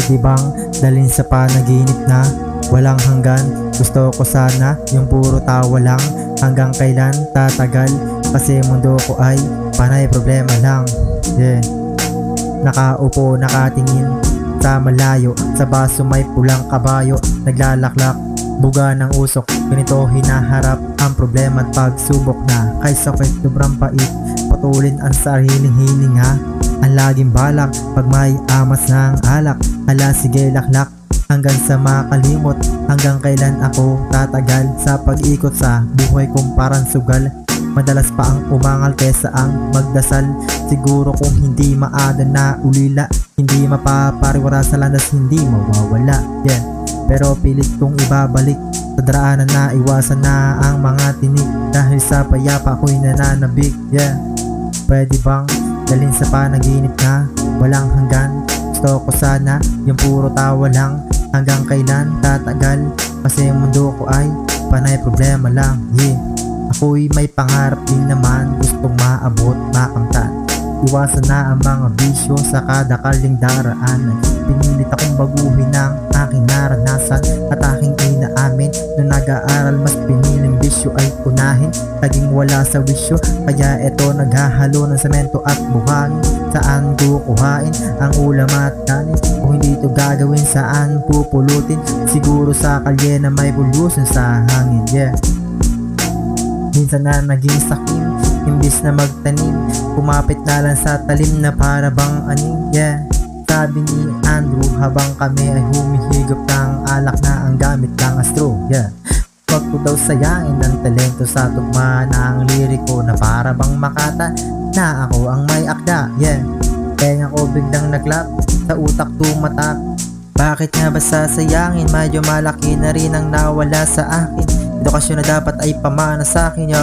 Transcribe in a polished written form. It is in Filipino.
Pwede bang dalhin sa panaginip na walang hanggan? Gusto ko sana yung puro tawa lang. Hanggang kailan tatagal? Kasi mundo ko ay panay problema lang. Nakaupo nakatingin sa malayo, sa baso may pulang kabayo. Naglalaklak, buga ng usok. Ganito hinaharap ang problema at pagsubok na kay sakit sobrang pait. Patulin ang sariling hininga, ang laging balak pag may amas ng alak. Hala sige laklak hanggang sa makalimot. Hanggang kailan ako tatagal sa pag-ikot sa buhay kong parang sugal. Madalas pa ang umangal kesa ang magdasal. Siguro kung hindi maadan na ulila, hindi mapapariwara sa landas, hindi mawawala. Pero pilit kong ibabalik sa daraanan na iwasan na ang mga tinik. Dahil sa payapa ako'y nananabik. Pwede bang dalhin sa panaginip na walang hanggan? Gusto ko sana yung puro tawa lang. Hanggang kailan tatagal? Kasi yung mundo ko ay panay problema lang. Ako'y may pangarap din naman, gustong maabot, makamtan. Iwasan na ang mga bisyo sa kada kaling daraanan. Pinilit akong baguhin ang aking naranasan at aking inaamin. Nung nag-aaral mas piniling bisyo ay unahin. Laging wala sa wisyo, kaya eto naghahalo ng semento at buhangin. Saan kukuhain ang ulam at kanin? Kung hindi ito gagawin, saan pupulutin? Siguro sa kalye na may pollution sa hangin. Minsan na naging sakim, imbis na magtanim, kumapit na lang sa talim na para bang aning. Sabi ni Andrew habang kami ay humihigop ng alak na ang gamit ng astro. Wag ko daw sayangin ang talento sa tugma ng liriko na para bang makata na ako ang may akda. Kaya ako biglang naglap sa utak tumatak. Bakit nga ba sasayangin? Medyo malaki na rin ang nawala sa akin. Edukasyon na dapat ay pamana sa akin.